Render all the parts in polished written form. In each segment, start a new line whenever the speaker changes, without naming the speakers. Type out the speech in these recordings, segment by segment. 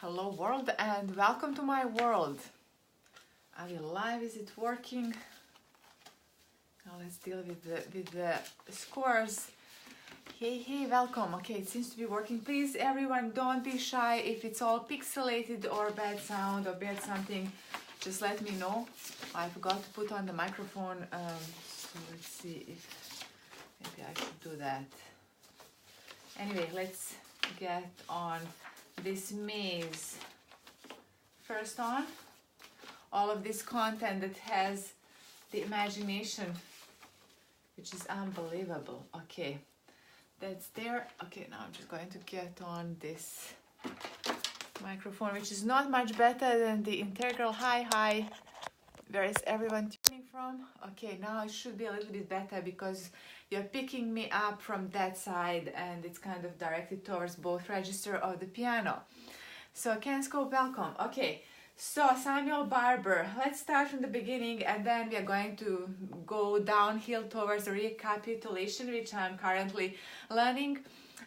Hello world and welcome to my world. Are we live? Is it working? Now let's deal with the scores. Hey, welcome. Okay, it seems to be working. Please everyone, don't be shy if it's all pixelated or bad sound or bad something. Just let me know. I forgot to put on the microphone, so let's see if maybe I should do that. Anyway, let's get on this maze. First on, all of this content that has the imagination, which is unbelievable. Okay, that's there. Okay, now I'm just going to get on this microphone, which is not much better than the integral. Hi. Where is everyone tuning from? Okay, now it should be a little bit better because you're picking me up from that side and it's kind of directed towards both register of the piano. So Kenscope, welcome. Okay, so Samuel Barber, let's start from the beginning and then we are going to go downhill towards the recapitulation, which I'm currently learning.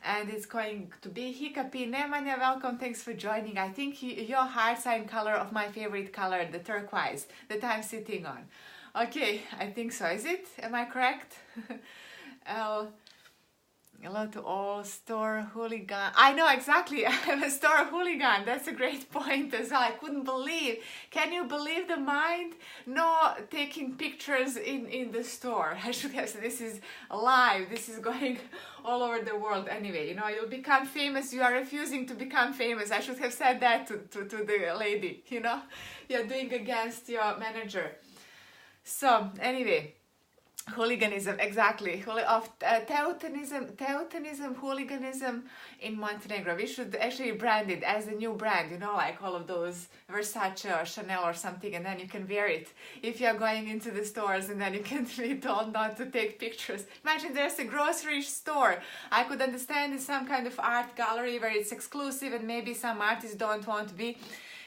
And it's going to be Hiccupy. Nemanja, welcome, thanks for joining. I think your hearts are in color of my favorite color, the turquoise, that I'm sitting on. Okay, I think so. Is it? Am I correct? Hello to all store hooligan. I know exactly. I'm a store hooligan. That's a great point as well. I couldn't believe. Can you believe the mind? No taking pictures in the store. I should have said this is live. This is going all over the world. Anyway, you know, you'll become famous. You are refusing to become famous. I should have said that to the lady. You know, you're doing against your manager. So anyway. Hooliganism, exactly. Teutonism, hooliganism in Montenegro. We should actually brand it as a new brand, you know, like all of those Versace or Chanel or something, and then you can wear it if you're going into the stores and then you can be told not to take pictures. Imagine there's a grocery store. I could understand it's some kind of art gallery where it's exclusive and maybe some artists don't want to be.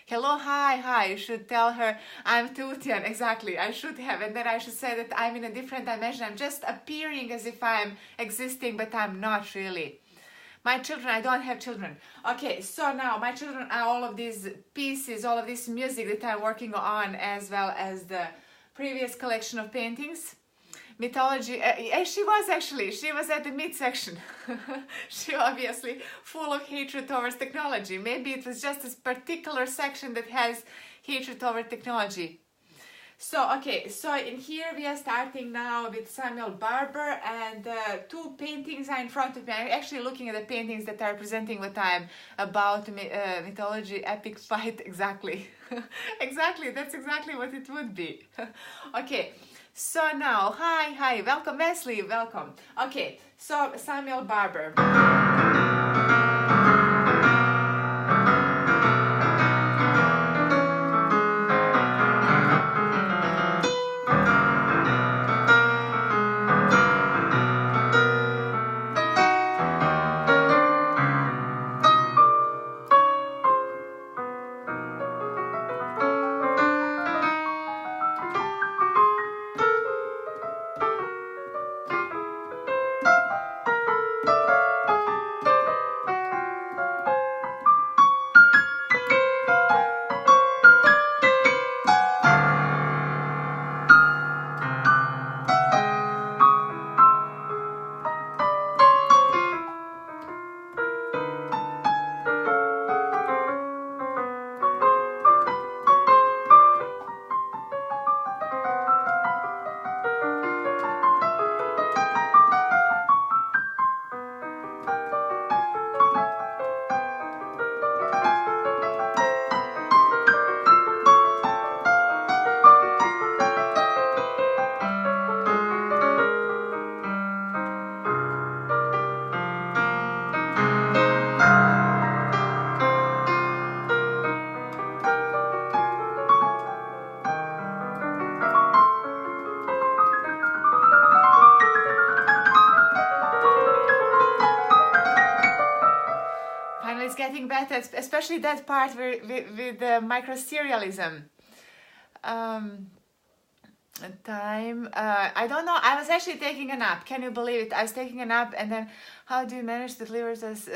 Hello, hi, you should tell her I'm Tutian, exactly, I should have, and then I should say that I'm in a different dimension, I'm just appearing as if I'm existing, but I'm not really. My children, I don't have children. Okay, so now my children are all of these pieces, all of this music that I'm working on, as well as the previous collection of paintings. Mythology, she was at the midsection. She obviously full of hatred towards technology. Maybe it was just this particular section that has hatred toward technology. So, okay, so in here we are starting now with Samuel Barber, and two paintings are in front of me. I'm actually looking at the paintings that are representing what I'm about, mythology, epic fight, exactly. Exactly, that's exactly what it would be. Okay. So now, hi, welcome Wesley, welcome. Okay, so Samuel Barber. Getting better, especially that part with the microserialism. time. I don't know. I was actually taking a nap. Can you believe it? I was taking a nap, and then how do you manage to deliver this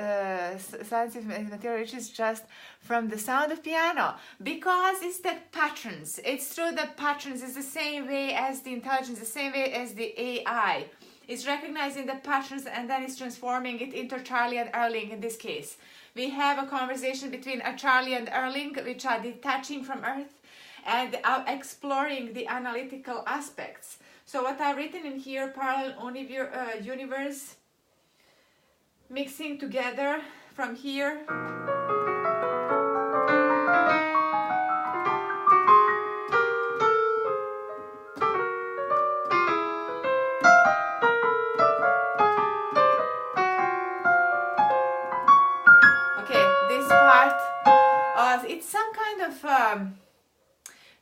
scientific material, which is just from the sound of piano? Because it's the patterns. It's through the patterns. It's the same way as the intelligence, the same way as the AI. It's recognizing the patterns and then it's transforming it into Charlie and Erling in this case. We have a conversation between a Charlie and Erling, which are detaching from Earth and exploring the analytical aspects. So what I've written in here, parallel universe, mixing together from here. Okay, this part, it's some kind of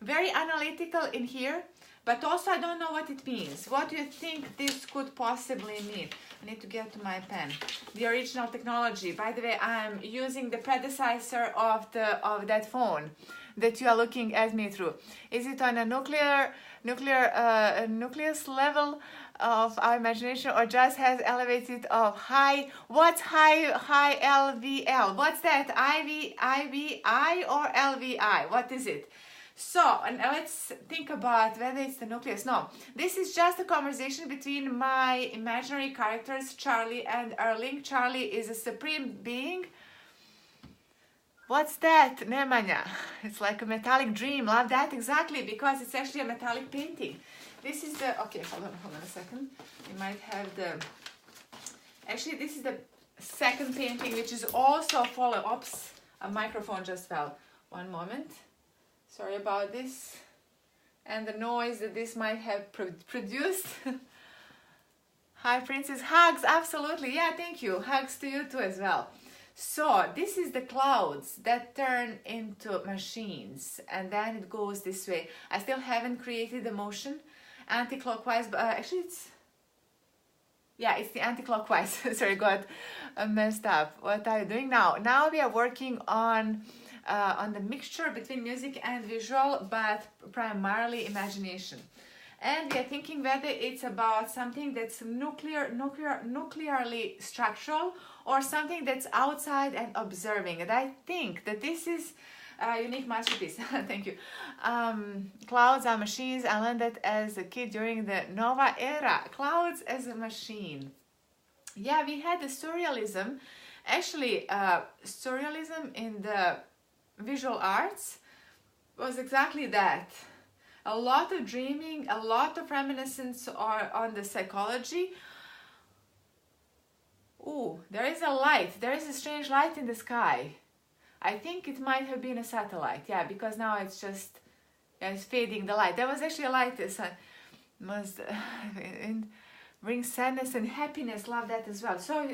very analytical in here, but also I don't know what it means. What do you think this could possibly mean? I need to get to my pen. The original technology. By the way, I'm using the predecessor of that phone that you are looking at me through. Is it on a nucleus level of our imagination, or just has elevated of high? What's high LVL? What's that? IVI or LVI? What is it? So, and let's think about whether it's the nucleus. No, this is just a conversation between my imaginary characters, Charlie and Erling. Charlie is a supreme being. What's that, Nemanja? It's like a metallic dream. Love that, exactly, because it's actually a metallic painting. This is the, okay, hold on a second. We might have the, actually this is the second painting, which is also follow. Oops, a microphone just fell. One moment. Sorry about this and the noise that this might have produced. Hi, Princess. Hugs, absolutely. Yeah, thank you. Hugs to you too as well. So this is the clouds that turn into machines, and then it goes this way. I still haven't created the motion anti-clockwise, but actually it's the anti-clockwise. Sorry, got messed up. What are you doing now? Now we are working on the mixture between music and visual, but primarily imagination. And we are thinking whether it's about something that's nuclearly structural or something that's outside and observing. And I think that this is a unique masterpiece. Thank you. Clouds are machines. I learned that as a kid during the Nova era. Clouds as a machine. Yeah, we had the surrealism. Actually, surrealism in the visual arts was exactly that. A lot of dreaming, a lot of reminiscence on the psychology. Ooh, there is a light. There is a strange light in the sky. I think it might have been a satellite. Yeah, because now it's just, it's fading the light. There was actually a light. It must bring sadness and happiness. Love that as well. So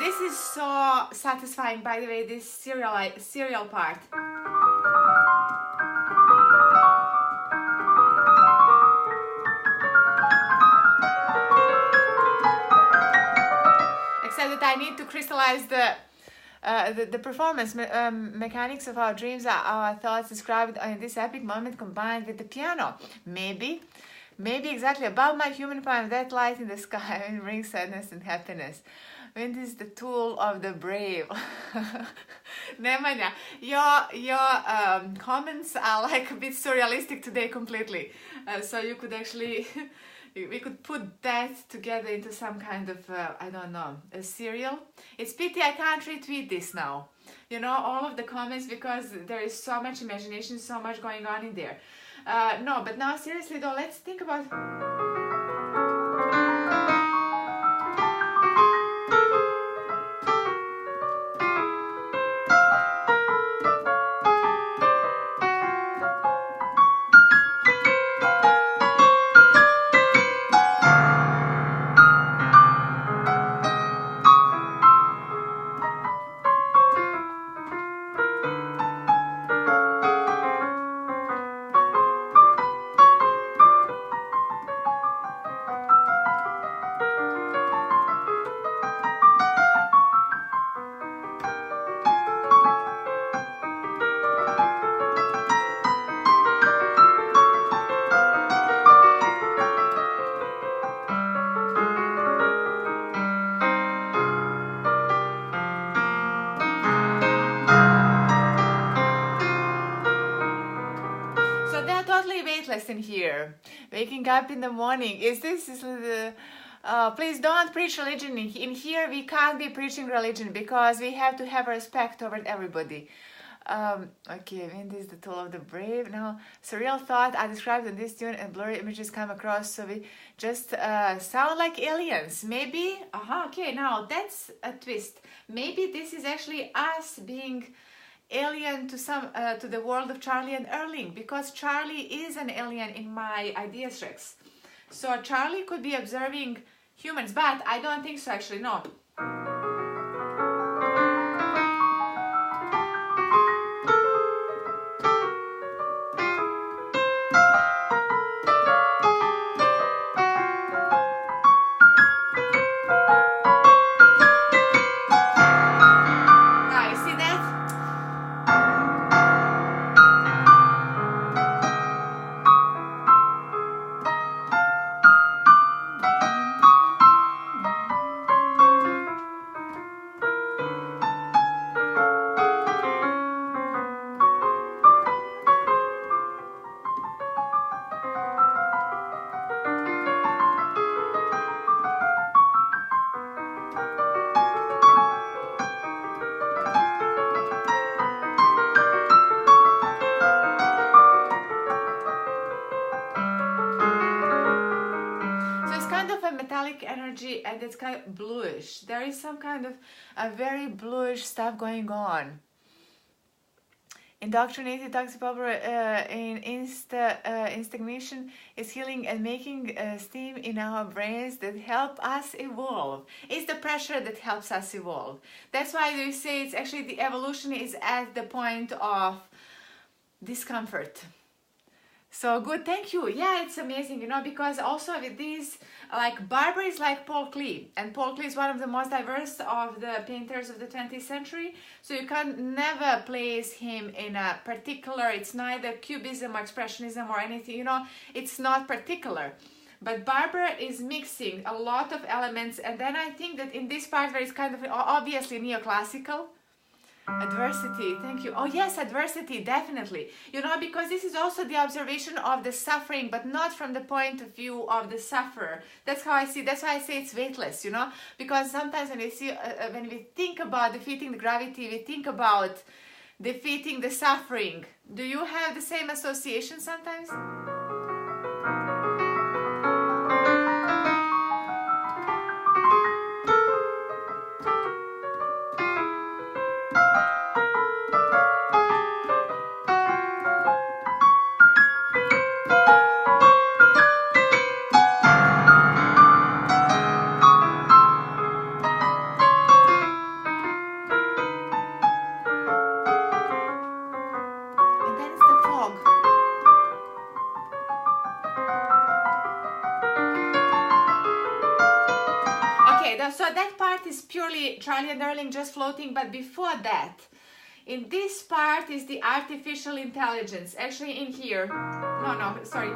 this is so satisfying, by the way, this serial part. Except that I need to crystallize the performance mechanics of our dreams, our thoughts described in this epic moment combined with the piano. Maybe exactly above my human prime, that light in the sky brings sadness and happiness. Wind is the tool of the brave. Nemanja, your comments are like a bit surrealistic today completely. So you could actually, we could put that together into some kind of, I don't know, a serial. It's pity I can't retweet this now. You know, all of the comments, because there is so much imagination, so much going on in there. No, but now seriously though, let's think about... In here, waking up in the morning. Please don't preach religion in here. We can't be preaching religion because we have to have respect toward everybody. Okay, wind is the tool of the brave. Now, surreal thought I described in this tune and blurry images come across, so we just sound like aliens. Maybe, okay, now that's a twist. Maybe this is actually us being alien to the world of Charlie and Erling, because Charlie is an alien in my ideas tracks. So Charlie could be observing humans, but I don't think so actually, no. Energy, and it's kind of bluish. There is some kind of a very bluish stuff going on. Indoctrinated toxic Barber in stagnation is healing and making steam in our brains that help us evolve. It's the pressure that helps us evolve. That's why we say it's actually the evolution is at the point of discomfort. So good, thank you. Yeah, it's amazing, you know, because also with these, like Barber is like Paul Klee, and Paul Klee is one of the most diverse of the painters of the 20th century. So you can never place him in a particular, it's neither cubism or expressionism or anything, you know, it's not particular. But Barber is mixing a lot of elements, and then I think that in this part where it's kind of obviously neoclassical, adversity, thank you. Oh yes, adversity, definitely. You know, because this is also the observation of the suffering, but not from the point of view of the sufferer. That's how I see, that's why I say it's weightless, you know, because sometimes when we see, when we think about defeating the gravity, we think about defeating the suffering. Do you have the same association sometimes? So that part is purely Charlie and Erling just floating, but before that, in this part is the artificial intelligence. Actually in here, no, sorry.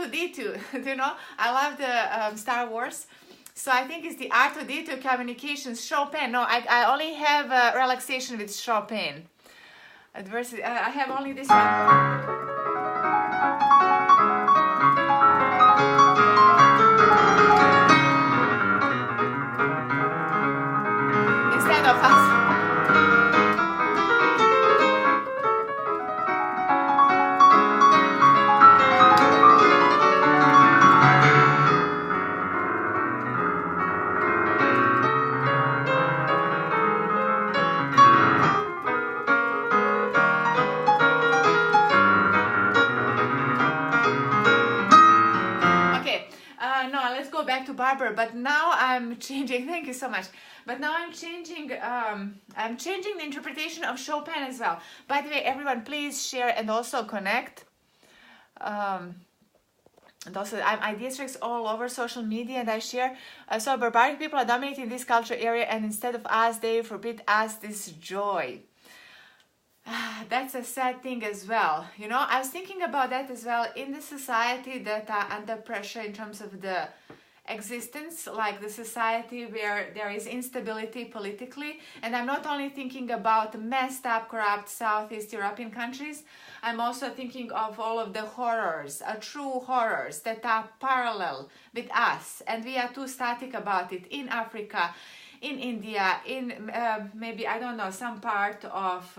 R2D2. You know, I love the Star Wars. So I think it's the R2D2 communications Chopin. No, I only have relaxation with Chopin. Adversity. I have only this one. Instead of us. Back to Barber, but now I'm changing. Thank you so much. But now I'm changing the interpretation of Chopin as well. By the way, everyone, please share and also connect. And also, I'm ideatrix all over social media, and I share. So barbaric people are dominating this culture area, and instead of us, they forbid us this joy. That's a sad thing as well. You know, I was thinking about that as well in the society that are under pressure in terms of the existence, like the society where there is instability politically. And I'm not only thinking about messed up, corrupt Southeast European countries, I'm also thinking of all of the horrors, true horrors that are parallel with us, and we are too static about it in Africa, in India, in maybe, I don't know, some part of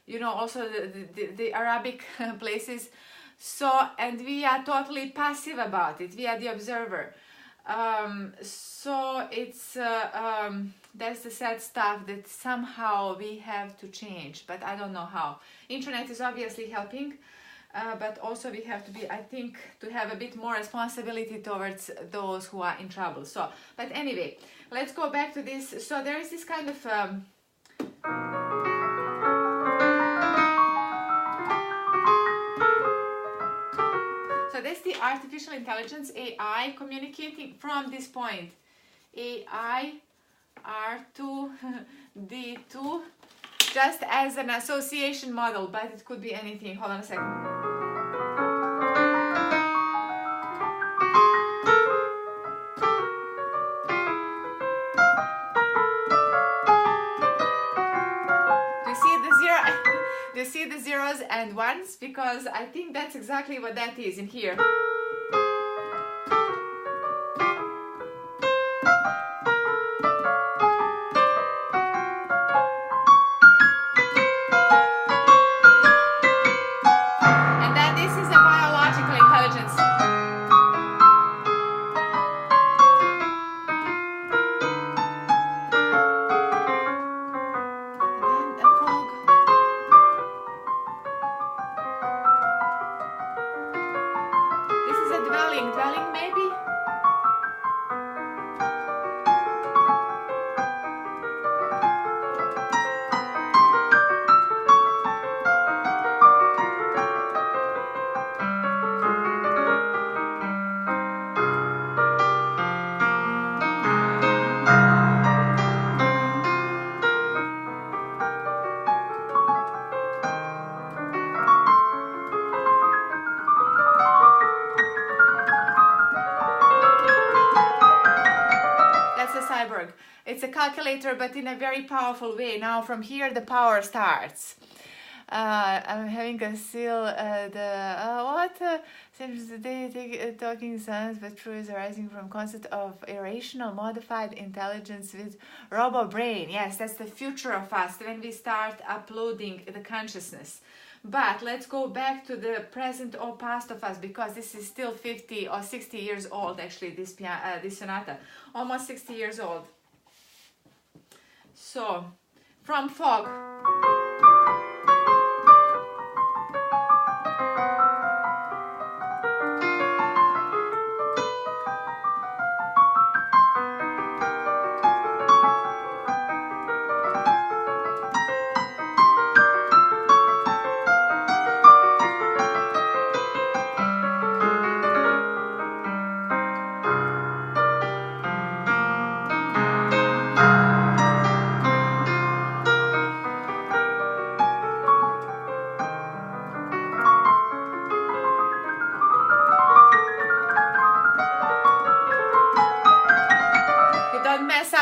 you know, also the Arabic places. So, and we are totally passive about it. We are the observer. So it's that's the sad stuff that somehow we have to change, but I don't know how. Internet is obviously helping, but also we have to be, I think, to have a bit more responsibility towards those who are in trouble. So, but anyway, let's go back to this. So there is this kind of so that's the artificial intelligence, AI, communicating from this point. AI, R2D2, just as an association model, but it could be anything. Hold on a second. Do you see the zeros and ones? Because I think that's exactly what that is in here. And then this is a biological intelligence. Dwelling maybe? It's a calculator, but in a very powerful way. Now from here the power starts. I'm having a seal. Seems today talking science, but true is arising from concept of irrational modified intelligence with robo brain. Yes, that's the future of us when we start uploading the consciousness. But let's go back to the present or past of us, because this is still 50 or 60 years old. Actually, this sonata, almost 60 years old. So, from fog.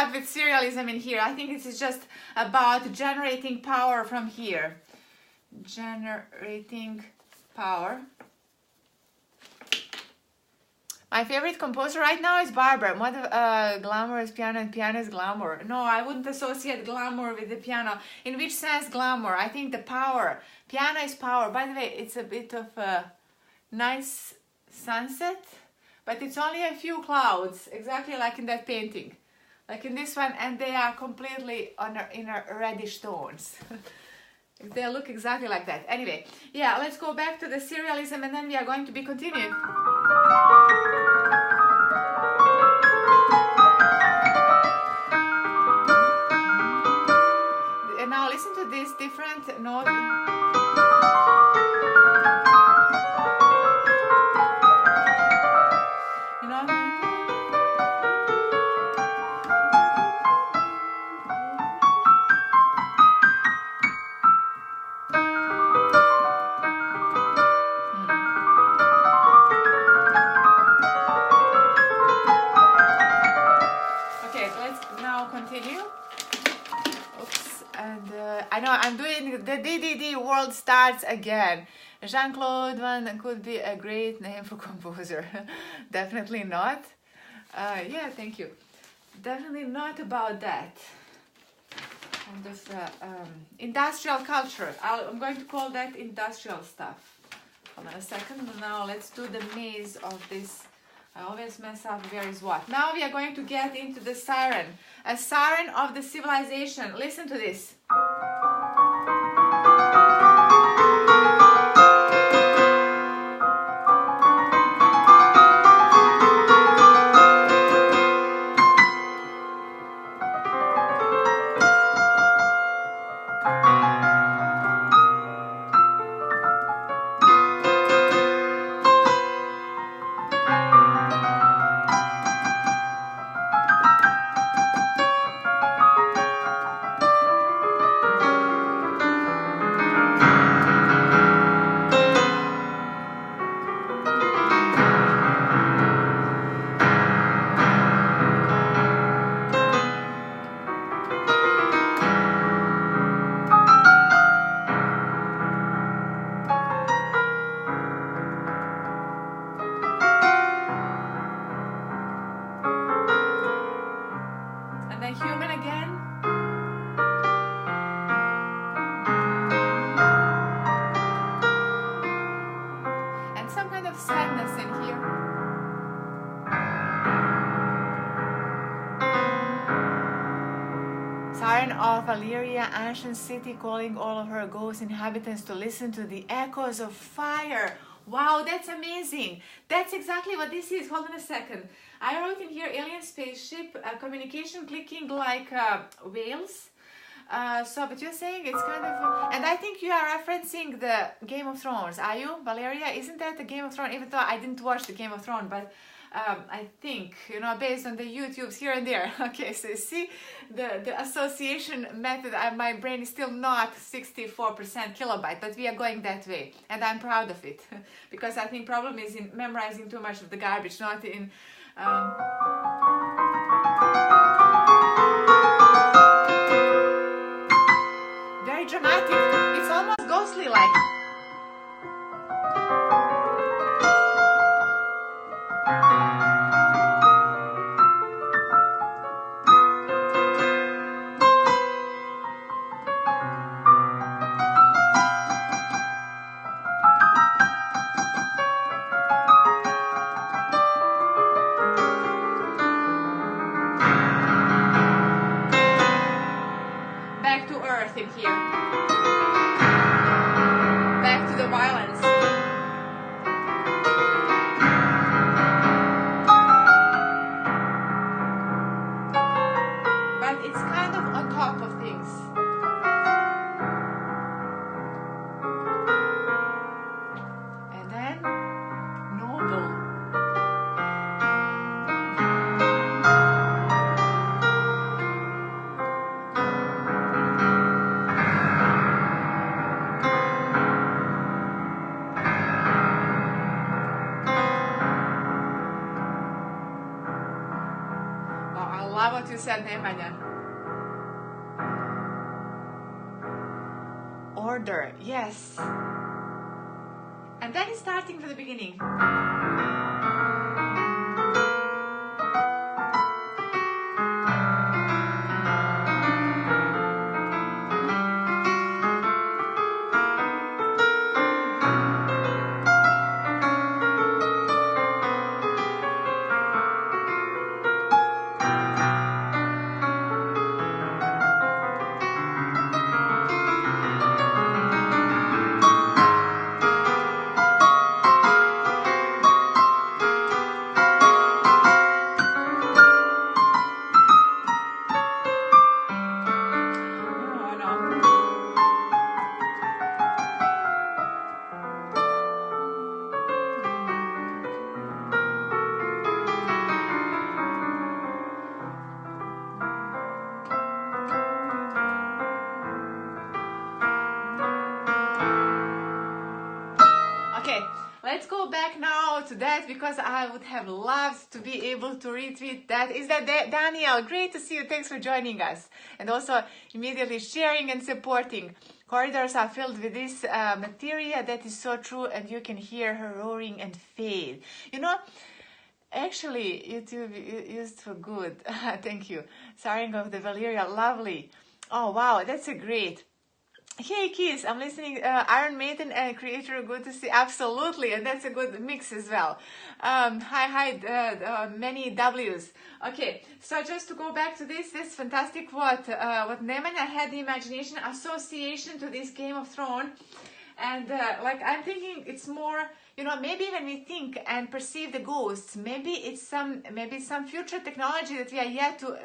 start with serialism in here. I think this is just about generating power from here. Generating power. My favorite composer right now is Barber. What glamour is piano and piano is glamour. No, I wouldn't associate glamour with the piano. In which sense glamour? I think the power. Piano is power. By the way, it's a bit of a nice sunset, but it's only a few clouds, exactly like in that painting. Like in this one, and they are completely in a reddish tones. They look exactly like that. Anyway, yeah, let's go back to the serialism and then we are going to be continuing. And now listen to this different note. You know? I know I'm doing the DDD world starts again. Jean-Claude Van could be a great name for composer. Definitely not. Yeah, thank you. Definitely not about that. Kind of industrial culture. I'm going to call that industrial stuff. Hold on a second. Now let's do the maze of this. I always mess up where is what. Now we are going to get into the siren. A siren of the civilization. Listen to this. Ancient city calling all of her ghost inhabitants to listen to the echoes of fire. Wow, that's amazing. That's exactly what this is. Hold on a second. I wrote in here alien spaceship communication clicking like whales. But you're saying it's kind of, and I think you are referencing the Game of Thrones. Are you, Valeria? Isn't that the Game of Thrones? Even though I didn't watch the Game of Thrones, but I think, you know, based on the YouTubes here and there. Okay, so you see the association method, my brain is still not 64% kilobyte, but we are going that way. And I'm proud of it because I think problem is in memorizing too much of the garbage, not in... very dramatic. It's almost ghostly like. love what you said, Nemanja. Order, yes. And that is starting from the beginning. Let's go back now to that because I would have loved to be able to retweet that. Is that Daniel? Great to see you. Thanks for joining us. And also immediately sharing and supporting. Corridors are filled with this material. That is so true. And you can hear her roaring and fade. You know, actually, YouTube used for good. Thank you. Sighing of the Valeria. Lovely. Oh, wow. That's a great. Hey Keith, I'm listening. Iron Maiden and Creator, good to see. Absolutely, and that's a good mix as well. Hi, many W's. Okay, so just to go back to this fantastic what Nemanja had the imagination association to this Game of Thrones, and like I'm thinking it's more. You know, maybe when we think and perceive the ghosts, maybe it's some future technology that we are yet to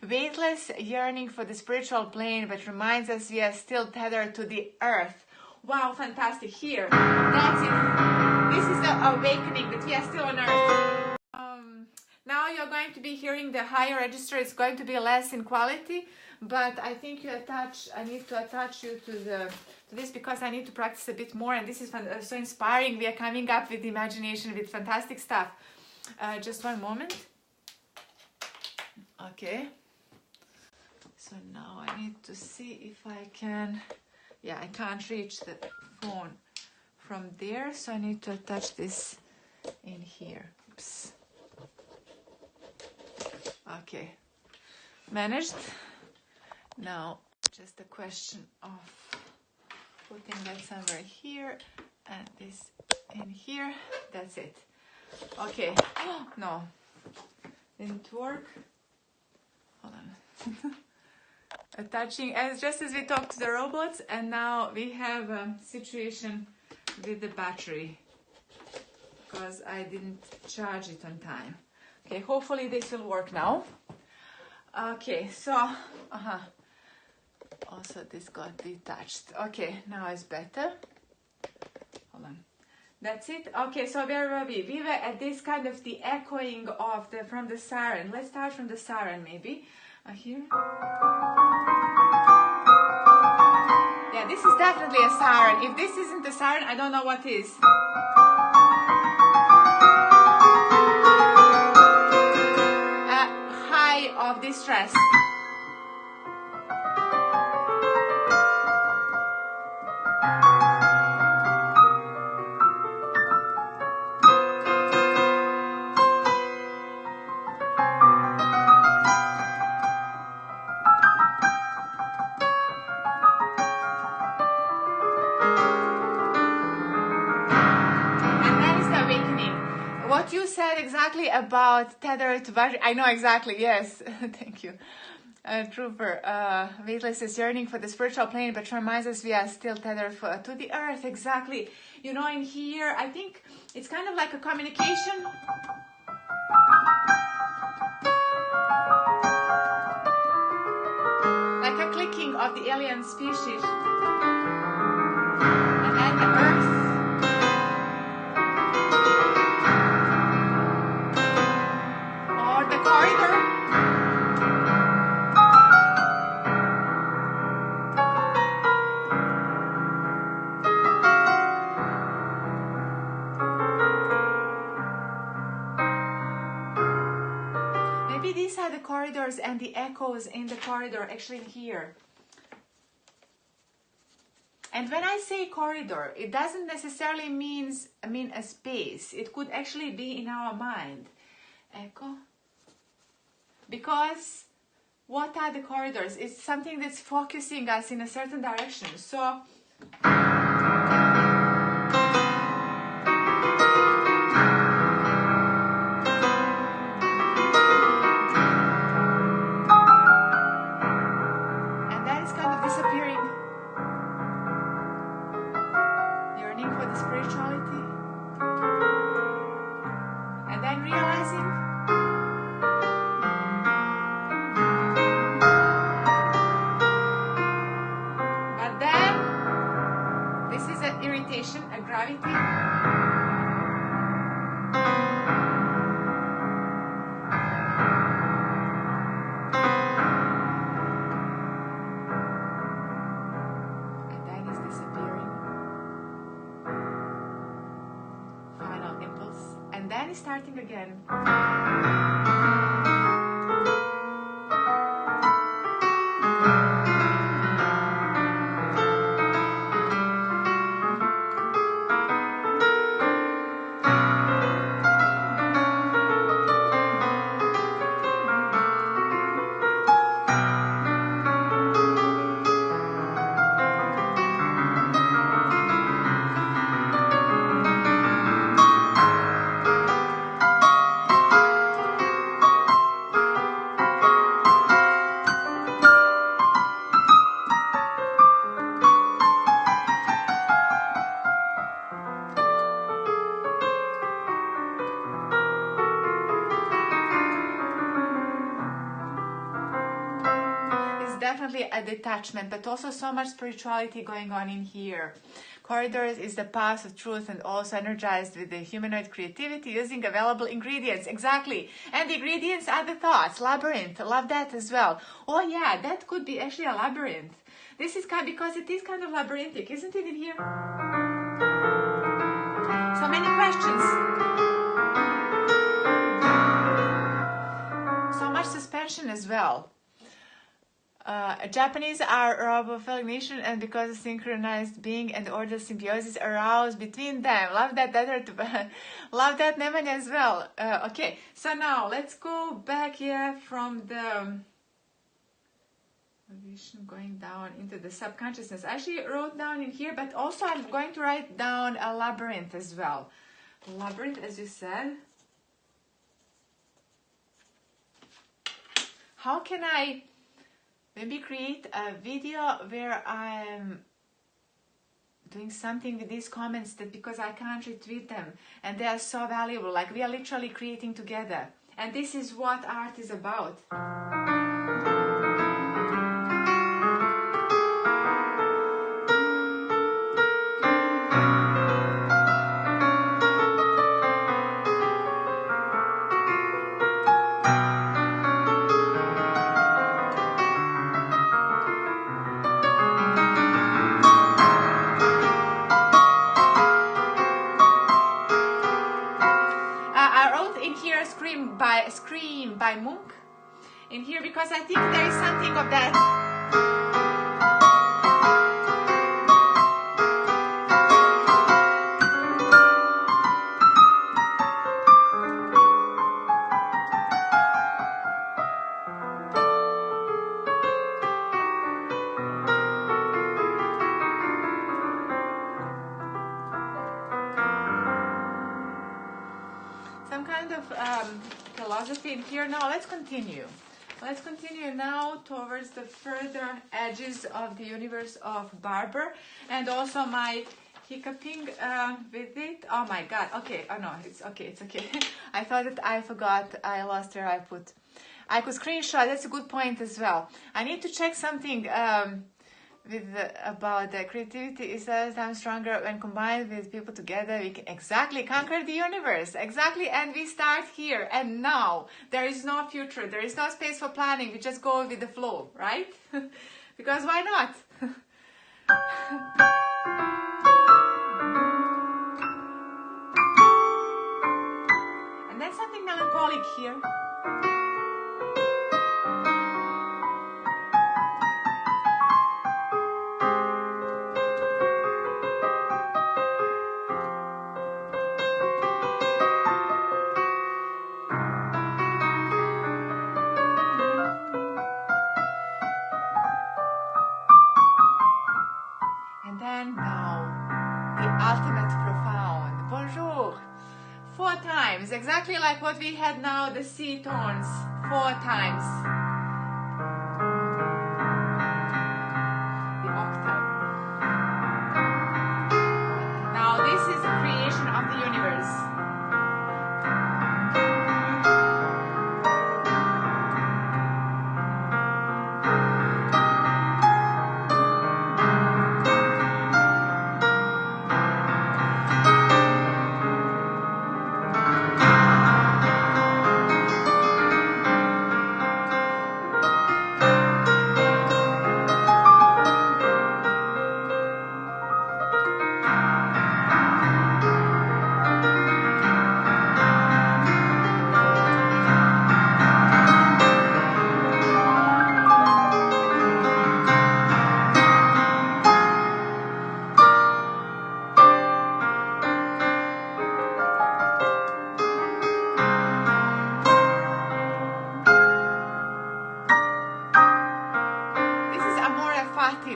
weightless yearning for the spiritual plane, but reminds us we are still tethered to the earth. Wow, fantastic! Here, that's it. This is the awakening that we are still on earth. Now you're going to be hearing the higher register. It's going to be less in quality, but I think I need to attach you to this because I need to practice a bit more, and this is so inspiring. We are coming up with imagination, with fantastic stuff. Just one moment. Okay. So now I need to see if I can. Yeah, I can't reach the phone from there, so I need to attach this in here. Oops. Okay. Managed. Now, just a question of putting that somewhere here and this in here. That's it. Okay. Oh, no, didn't work. Hold on. Attaching as just as we talked to the robots, and now we have a situation with the battery because I didn't charge it on time. Okay, hopefully this will work now. Okay, so also this got detached. Okay, now it's better. Hold on. That's it. Okay, so where were we? We were at this kind of the echoing of from the siren. Let's start from the siren maybe. Here. Yeah, this is definitely a siren. If this isn't a siren, I don't know what is. High of distress. Exactly about tethered to battery. I know exactly, yes. Thank you. Trooper, weightless is yearning for the spiritual plane, but reminds us we are still tethered to the earth. Exactly. You know, in here, I think it's kind of like a communication. Like a clicking of the alien species. And then the earth. Maybe these are the corridors and the echoes in the corridor, actually here. And when I say corridor, it doesn't necessarily mean a space. It could actually be in our mind. Echo. Because what are the corridors? It's something that's focusing us in a certain direction. So a gravity. And then it's disappearing. Final impulse. And then it's starting again. Definitely a detachment, but also so much spirituality going on in here. Corridors is the path of truth and also energized with the humanoid creativity using available ingredients. Exactly. And the ingredients are the thoughts. Labyrinth. Love that as well. Oh yeah, that could be actually a labyrinth. This is kind because it is kind of labyrinthic, isn't it in here? So many questions. So much suspension as well. Japanese are robophilic nation, and because of synchronized being and order symbiosis aroused between them. Love that, love that, Neman as well. Okay, so now let's go back here from the vision going down into the subconsciousness. I actually wrote down in here, but also I'm going to write down a labyrinth as well. Labyrinth, as you said. How can I maybe create a video where I'm doing something with these comments that because I can't retweet them and they are so valuable, like we are literally creating together. And this is what art is about. Scream by Monk in here because I think there is something of that. Some kind of philosophy in here. Now let's continue. Let's continue now towards the further edges of the universe of Barber, and also my hiccuping with it. Oh my god. Okay. Oh no, it's okay. It's okay. I thought that I forgot. I lost where I put. I could screenshot. That's a good point as well. I need to check something about the creativity is 7 times stronger when combined with people together. We can exactly conquer the universe. Exactly. And we start here and now. There is no future. There is no space for planning. We just go with the flow, right? Because why not? And then something melancholic here. exactly like what we had now, the C tones, 4 times. The octave. Now this is the creation of the universe.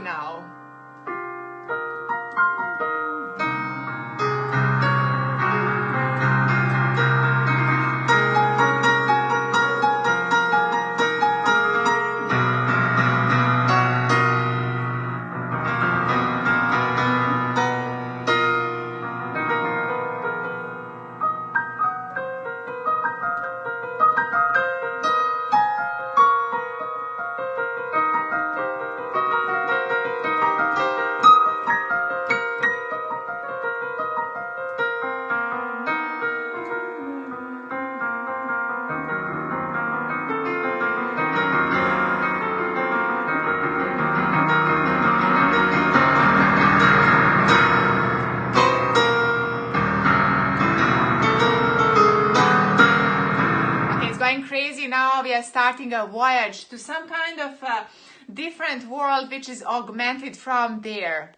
Now. Crazy. Now we are starting a voyage to some kind of different world which is augmented from there.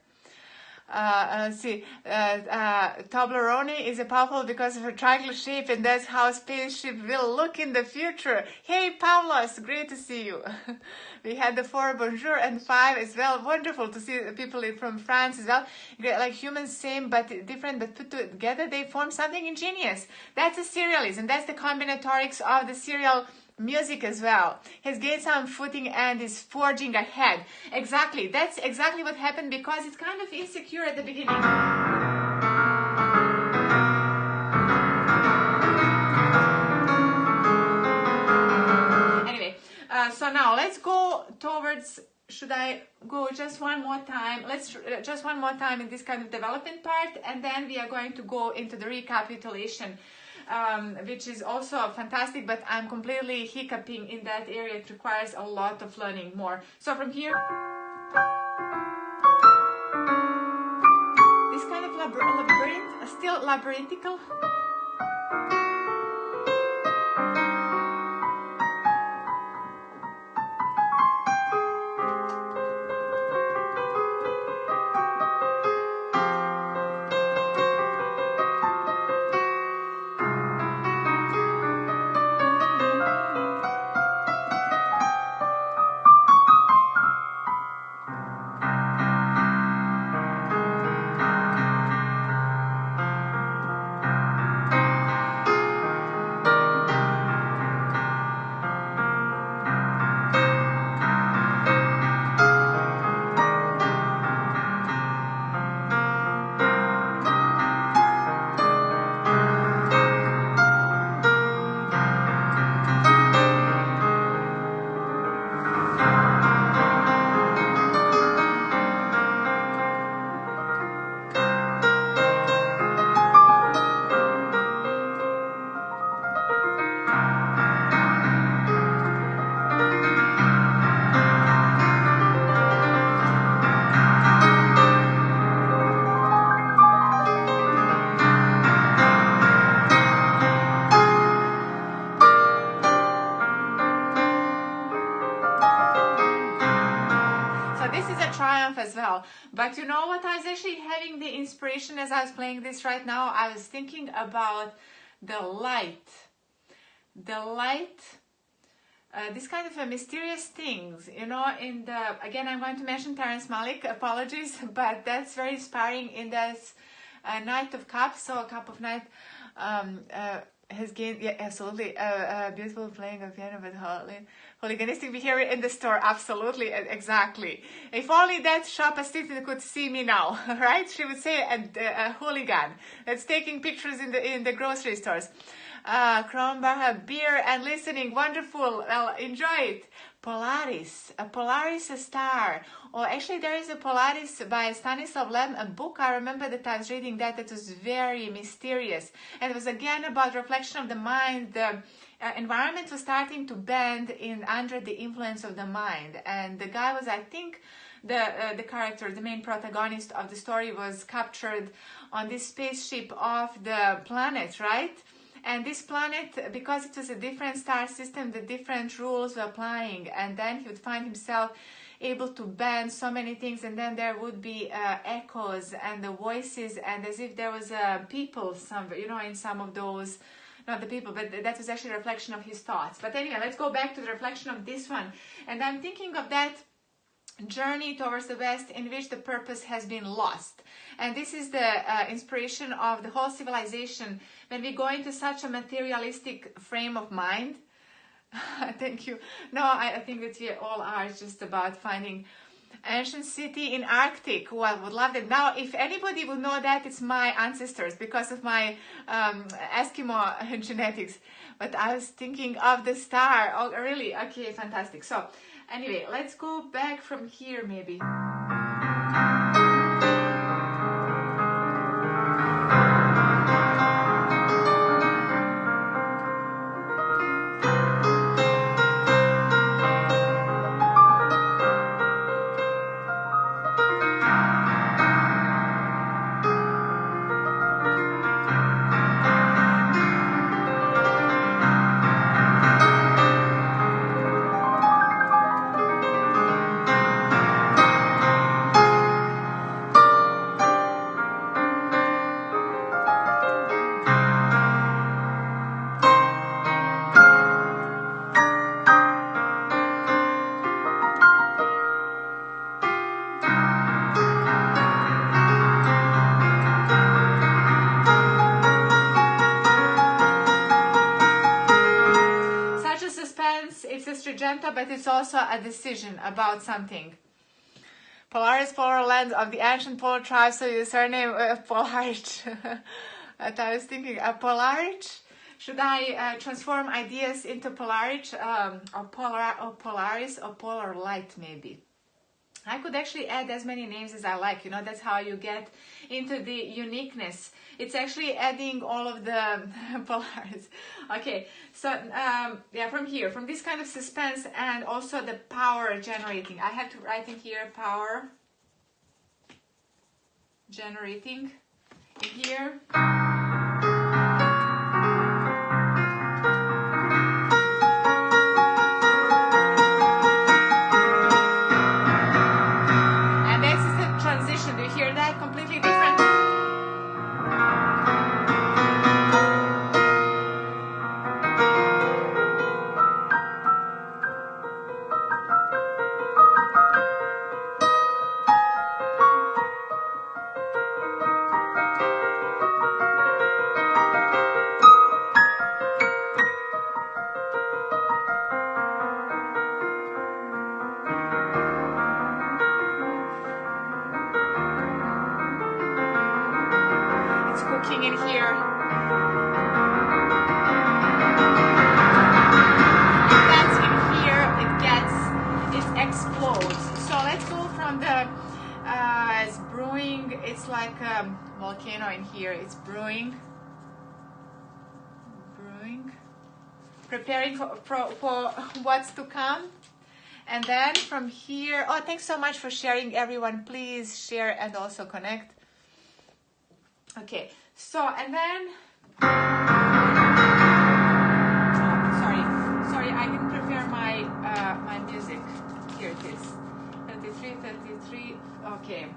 Toblerone is powerful because of a triangular shape, and that's how spaceship will look in the future. Hey Pavlos, great to see you. We had the 4 bonjour and 5 as well. Wonderful to see people from France as well. Like humans, same but different, but put together they form something ingenious. That's the serialism. That's the combinatorics of the serial music as well. Has gained some footing and is forging ahead. Exactly. That's exactly what happened, because it's kind of insecure at the beginning. Anyway, so now let's go towards, should I go just one more time? Let's just one more time in this kind of development part, and then we are going to go into the recapitulation, which is also fantastic, but I'm completely hiccuping in that area. It requires a lot of learning more. So from here, this kind of labyrinth, still labyrinthical. As well. But you know what, I was actually having the inspiration as I was playing this right now. I was thinking about the light, this kind of mysterious things, you know. In the, again, I'm going to mention Terrence Malick, apologies, but that's very inspiring in this Knight of Cups, so a Cup of Night, has gained, yeah, absolutely, beautiful playing of piano, but hooliganistic behavior in the store, absolutely, exactly. If only that shop assistant could see me now, right? She would say a hooligan that's taking pictures in the grocery stores. Kronbach, beer and listening, wonderful, well, enjoy it. Polaris, a Polaris star. Oh, actually, there is a Polaris by Stanislav Lem, a book. I remember that I was reading that. It was very mysterious. And it was again about reflection of the mind. The environment was starting to bend under the influence of the mind. And the guy was, I think, the character, the main protagonist of the story was captured on this spaceship of the planet, right? And this planet, because it was a different star system, the different rules were applying, and then he would find himself able to bend so many things, and then there would be echoes and the voices, and as if there was people somewhere, you know, in some of those, not the people, but that was actually a reflection of his thoughts. But anyway, let's go back to the reflection of this one. And I'm thinking of that journey towards the West in which the purpose has been lost. And this is the inspiration of the whole civilization when we go into such a materialistic frame of mind. Thank you. No, I think that we all are just about finding ancient city in Arctic. Well, would love it. Now, if anybody would know that, it's my ancestors because of my Eskimo genetics. But I was thinking of the star. Oh, really? Okay, fantastic. So, anyway, let's go back from here maybe. But it's also a decision about something. Polaris, polar land of the ancient polar tribes, so your surname Polarich. And I was thinking, Polarich? Should I transform ideas into Polarich, or Polaris, or Polar Light maybe? I could actually add as many names as I like, you know, that's how you get into the uniqueness. It's actually adding all of the Polaris. Okay, so yeah, from here, from this kind of suspense and also the power generating. I have to write in here power generating in here. In here. That's in here, it explodes. So let's go from the, it's brewing, it's like a volcano in here, it's brewing, preparing for what's to come. And then from here, oh, thanks so much for sharing, everyone. Please share and also connect. Okay. So, and then, sorry, I didn't prepare my my music. Here it is. 33, okay.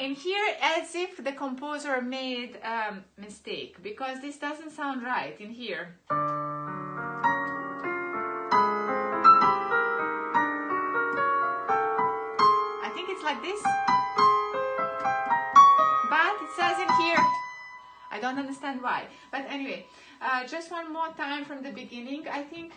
And here, as if the composer made a mistake, because this doesn't sound right in here. I think it's like this, but it says in here, I don't understand why. But anyway, just one more time from the beginning, I think.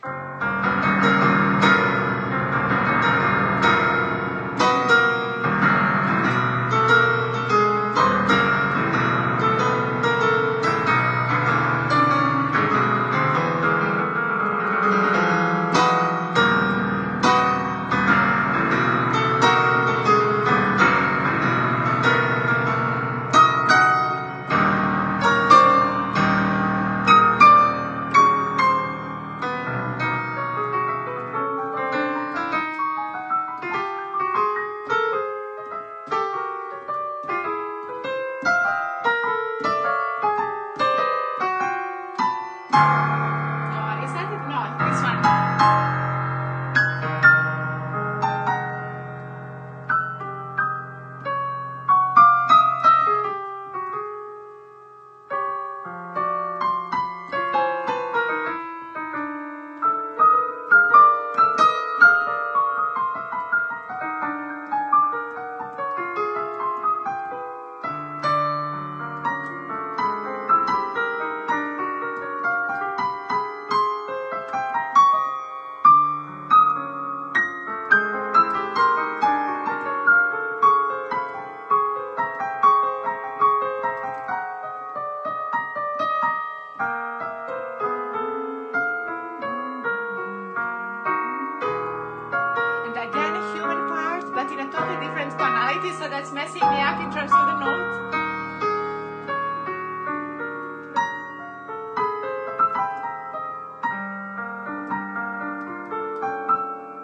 So that's messing me up in terms of the notes.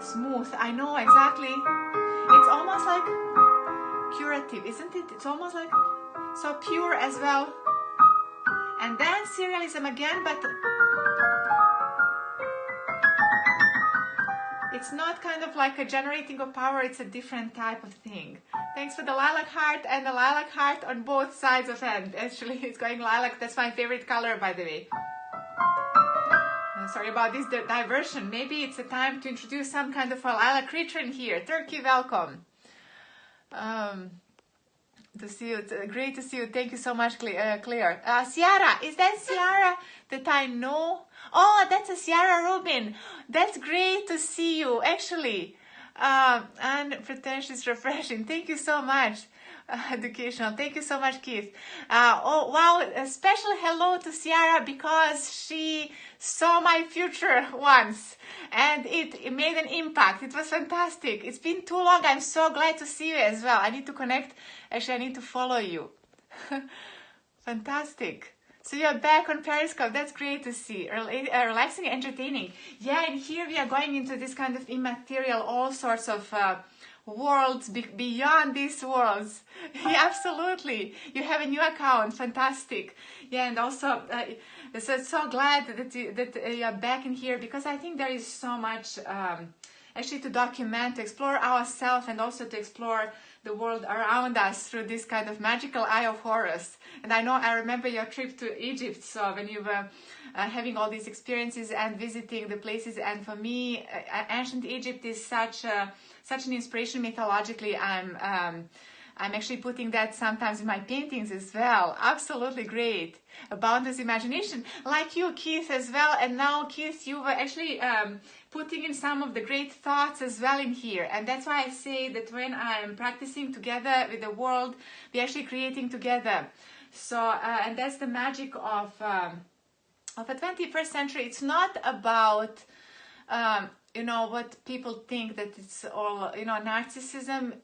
Smooth, I know exactly. It's almost like curative, isn't it? It's almost like so pure as well. And then serialism again, but it's not kind of like a generating of power, it's a different type of thing. Thanks for the lilac heart and the lilac heart on both sides of hand. Actually, it's going lilac. That's my favorite color, by the way. Sorry about this diversion. Maybe it's a time to introduce some kind of a lilac creature in here. Turkey, welcome. To see you. Great to see you. Thank you so much, Claire. Ciara, is that Ciara that I know? Oh, that's a Ciara Rubin. That's great to see you, actually. And pretentious, refreshing. Thank you so much. Educational. Thank you so much, Keith. Oh, wow. A special hello to Ciara because she saw my future once and it made an impact. It was fantastic. It's been too long. I'm so glad to see you as well. I need to connect. Actually, I need to follow you. Fantastic. So you're back on Periscope. That's great to see. Relaxing, entertaining. Yeah, and here we are going into this kind of immaterial, all sorts of worlds beyond these worlds. Yeah, absolutely. You have a new account. Fantastic. Yeah, and also, so glad that you're back in here because I think there is so much actually to document, to explore ourselves and also to explore the world around us through this kind of magical eye of Horus. And I remember your trip to Egypt, so when you were having all these experiences and visiting the places, and for me, ancient Egypt is such an inspiration mythologically. I'm actually putting that sometimes in my paintings as well. Absolutely great. A boundless imagination, like you, Keith, as well. And now, Keith, you were actually putting in some of the great thoughts as well in here. And that's why I say that when I'm practicing together with the world, we're actually creating together. So, and that's the magic of a 21st century. It's not about you know, what people think that it's all, you know, narcissism,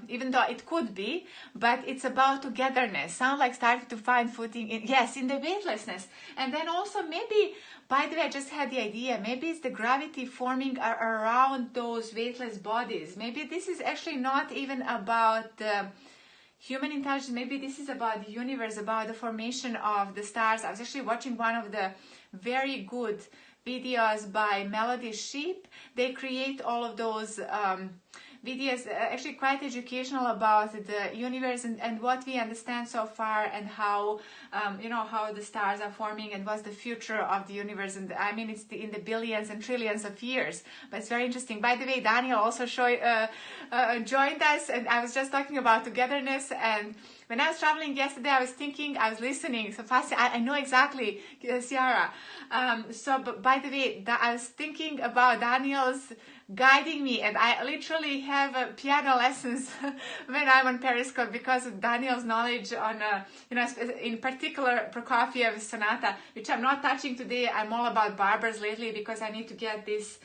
even though it could be, but it's about togetherness. Sound like starting to find footing in, yes, in the weightlessness. And then also maybe, by the way, I just had the idea, maybe it's the gravity forming around those weightless bodies. Maybe this is actually not even about human intelligence. Maybe this is about the universe, about the formation of the stars. I was actually watching one of the very good videos by Melody Sheep. They create all of those videos, actually quite educational about the universe and what we understand so far, and how you know, how the stars are forming and what's the future of the universe. And I mean, it's in the billions and trillions of years, but it's very interesting. By the way, Daniel also joined us, and I was just talking about togetherness. And when I was traveling yesterday, I was thinking, I was listening. So fast, I know exactly, Ciara. But by the way, I was thinking about Daniel's guiding me, and I literally have piano lessons when I'm on Periscope because of Daniel's knowledge on, you know, in particular Prokofiev's sonata, which I'm not touching today. I'm all about Barbers lately because I need to get this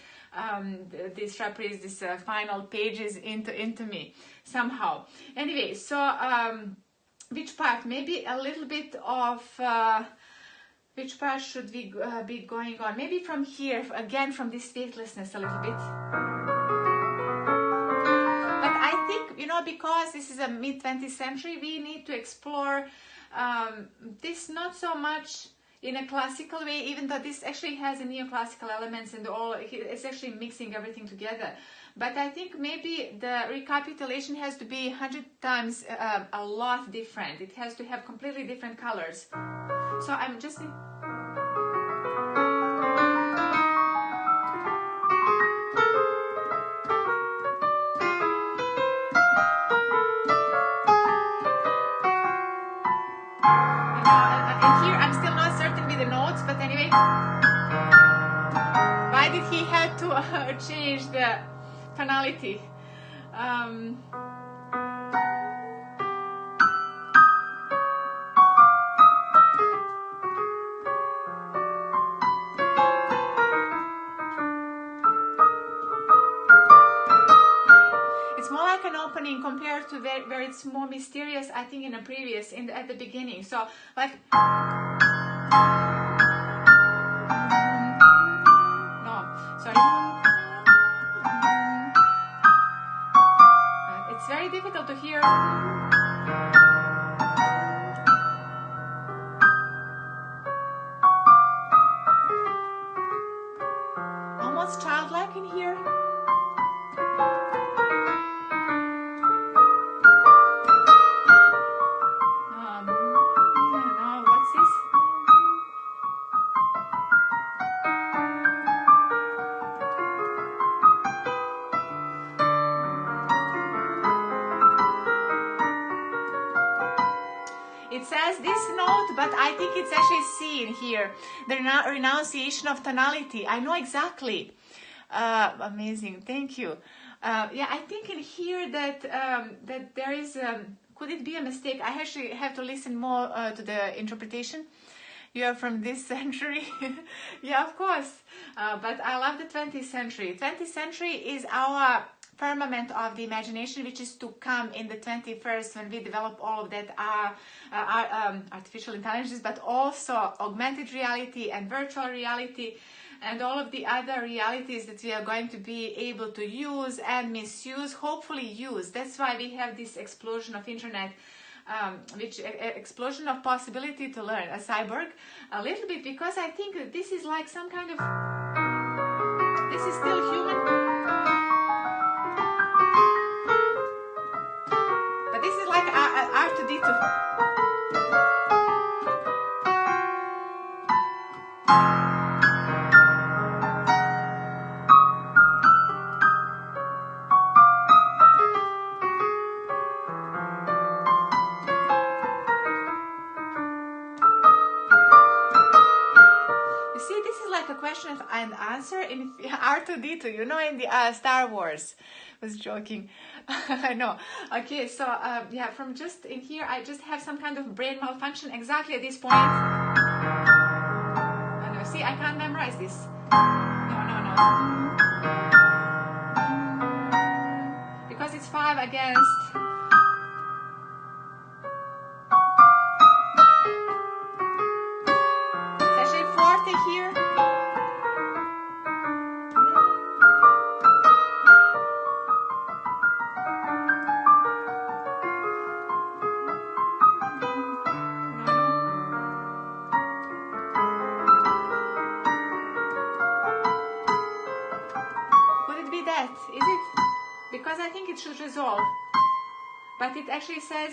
reprise, this final pages into me somehow. Anyway, so which part? Maybe a little bit of. Which part should we be going on? Maybe from here, again, from this weightlessness a little bit. But I think, you know, because this is a mid-20th century, we need to explore this not so much in a classical way, even though this actually has a neoclassical elements and all, it's actually mixing everything together. But I think maybe the recapitulation has to be 100 times a lot different. It has to have completely different colors. So I'm just... And here I'm still not certain with the notes, but anyway, why did he have to change the tonality? It's more like an opening compared to where it's more mysterious, I think, in a previous, at the beginning. So like, no, sorry. It's very difficult to hear. Almost childlike in here. It says this note, but I think it's actually C in here. The renunciation of tonality. I know exactly. Amazing. Thank you. Yeah, I think in here that that there is. Could it be a mistake? I actually have to listen more to the interpretation. You are from this century. Yeah, of course. But I love the 20th century. 20th century is our firmament of the imagination, which is to come in the 21st when we develop all of that artificial intelligence, but also augmented reality and virtual reality and all of the other realities that we are going to be able to use and misuse, hopefully use. That's why we have this explosion of internet, which explosion of possibility to learn a cyborg a little bit, because I think that this is like some kind of, this is still human. But this is like R2D2. Question and answer in R2D2, you know, in the Star Wars. I was joking. I know. Okay, so yeah, from just in here, I just have some kind of brain malfunction exactly at this point. I know. See, I can't memorize this. No. against. It's actually forte here. Is it? Because I think it should resolve, but it actually says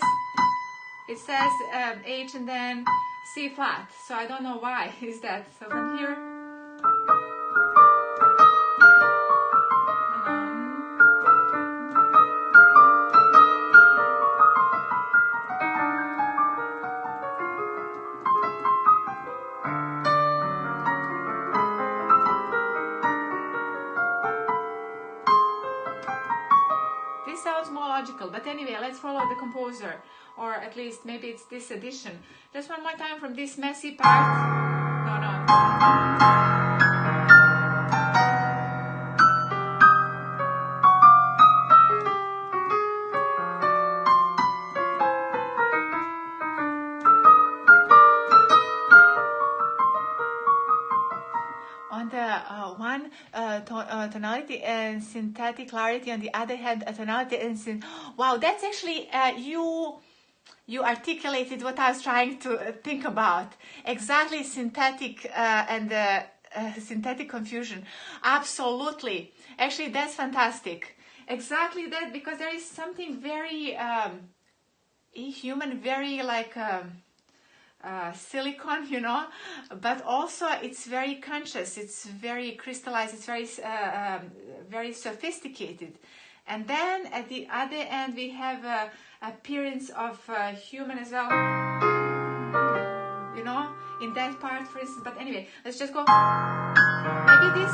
H and then C flat, so I don't know why is that. So from here, sounds more logical, but anyway, let's follow the composer, or at least maybe it's this edition. Just one more time from this messy part. No. On the one tonality and synthetic clarity, on the other hand, a tonality and wow, that's actually you articulated what I was trying to think about. Exactly, synthetic and synthetic confusion. Absolutely, actually, that's fantastic. Exactly that, because there is something very human, very like. Silicon, you know, but also it's very conscious, it's very crystallized, it's very very sophisticated. And then at the other end we have a appearance of human as well, you know, in that part, for instance. But anyway, let's just go maybe this.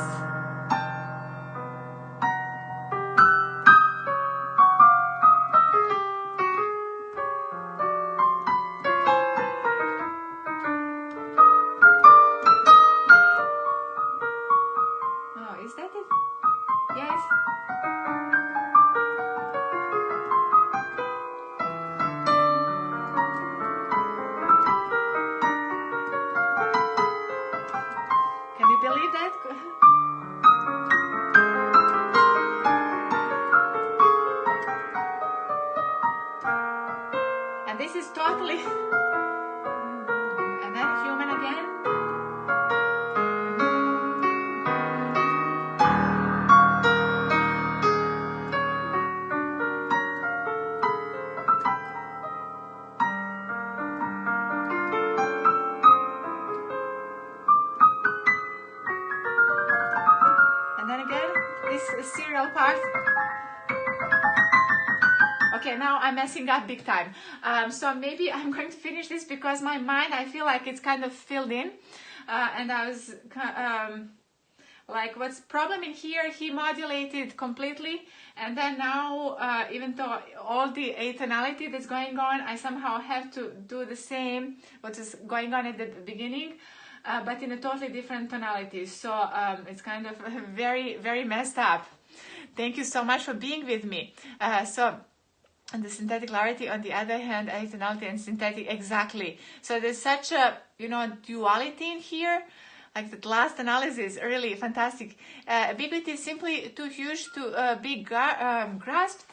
Is that it? Yes. Can you believe that? And this is totally... And then human again. Serial part. Okay, now I'm messing up big time. So maybe I'm going to finish this because my mind, I feel like it's kind of filled in. And I was like, what's problem in here? He modulated completely. And then now, even though all the atonality that's going on, I somehow have to do the same, what is going on at the beginning. But in a totally different tonality. So it's kind of very, very messed up. Thank you so much for being with me. So the synthetic clarity, on the other hand, atonality and synthetic, exactly. So there's such a, you know, duality in here. Like the last analysis, really fantastic. Ambiguity is simply too huge to be grasped.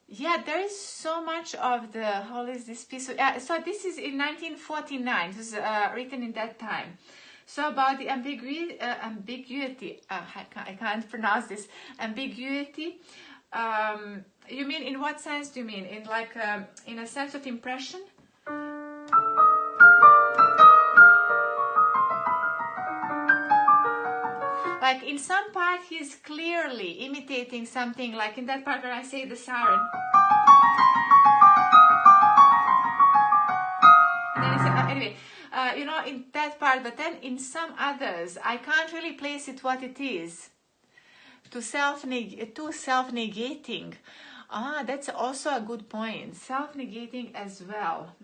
Yeah, there is so much of the, how is this piece of, so this is in 1949, it was written in that time. So about the ambiguity, I can't pronounce this, ambiguity, you mean, in what sense do you mean? In like, in a sense of impression? Like in some part he's clearly imitating something, like in that part where I say the siren. And then it's, anyway, you know, in that part, but then in some others, I can't really place it what it is. To self-negating. That's also a good point. Self-negating as well.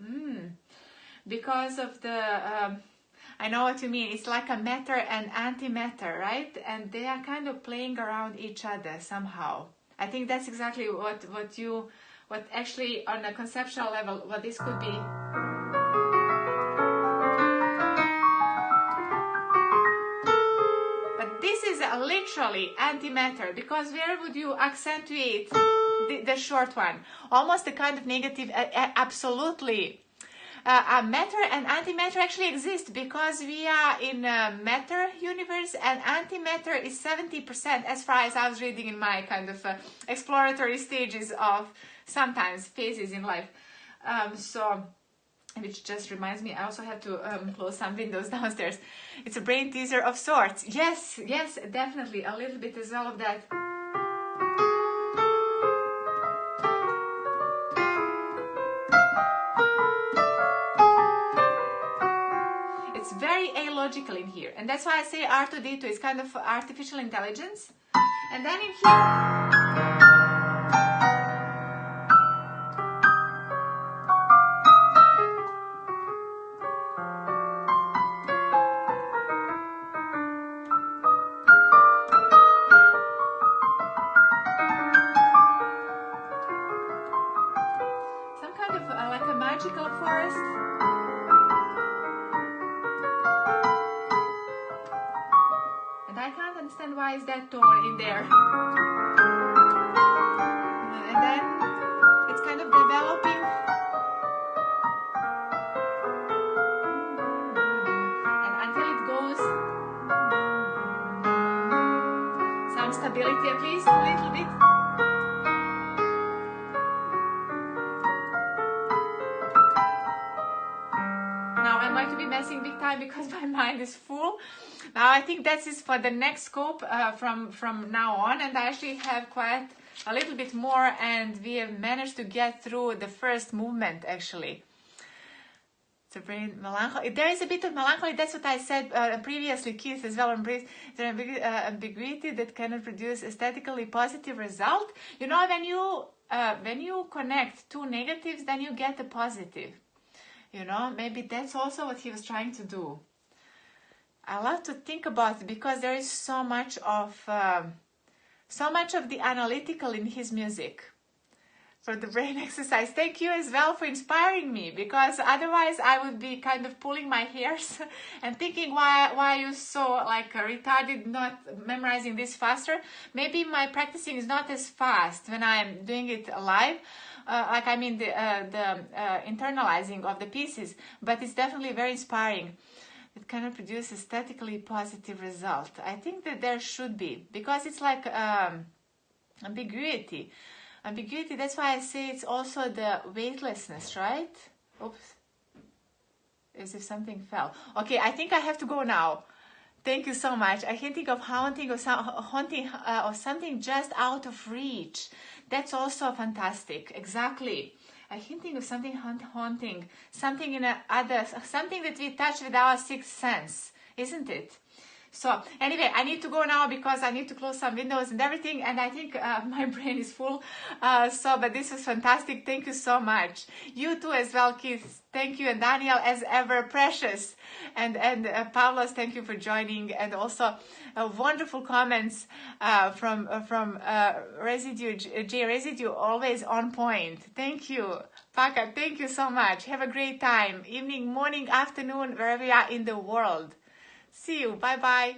Because of the... I know what you mean. It's like a matter and antimatter, right? And they are kind of playing around each other somehow. I think that's exactly what actually on a conceptual level, what this could be. But this is literally antimatter, because where would you accentuate the short one? Almost a kind of negative, absolutely. Matter and antimatter actually exist because we are in a matter universe, and antimatter is 70%, as far as I was reading in my kind of exploratory stages of sometimes phases in life. Which just reminds me, I also have to close some windows downstairs. It's a brain teaser of sorts. Yes, definitely a little bit as well of that. It's very illogical in here, and that's why I say R2D2 is kind of artificial intelligence. And then in here, some kind of like a magical forest. And I can't understand why is that tone in there. And then it's kind of developing. And until it goes, some stability at least, a little bit. Now I'm going to be messing big time because my mind is full. Now I think that is for the next scope from now on, and I actually have quite a little bit more, and we have managed to get through the first movement actually. It's a very melancholy. There is a bit of melancholy. That's what I said previously, Keith, as well. There is ambiguity that cannot produce aesthetically positive result. You know, when you connect two negatives, then you get a positive. You know, maybe that's also what he was trying to do. I love to think about it because there is so much of the analytical in his music. For the brain exercise, thank you as well for inspiring me, because otherwise I would be kind of pulling my hairs and thinking why you so like retarded, not memorizing this faster. Maybe my practicing is not as fast when I'm doing it live. Like I mean the internalizing of the pieces, but it's definitely very inspiring. It cannot produce aesthetically positive result. I think that there should be, because it's like ambiguity. Ambiguity, that's why I say it's also the weightlessness, right? Oops. As if something fell. Okay, I think I have to go now. Thank you so much. I can think of haunting or something just out of reach. That's also fantastic. Exactly. I can think of something haunting, something in something that we touch with our sixth sense, isn't it? So anyway, I need to go now because I need to close some windows and everything, and I think my brain is full. But this was fantastic. Thank you so much. You too as well, Keith. Thank you, and Daniel, as ever, precious. And Pavlos, thank you for joining, and also wonderful comments from Residue, J Residue, always on point. Thank you. Paka, thank you so much. Have a great time. Evening, morning, afternoon, wherever you are in the world. See you. Bye-bye.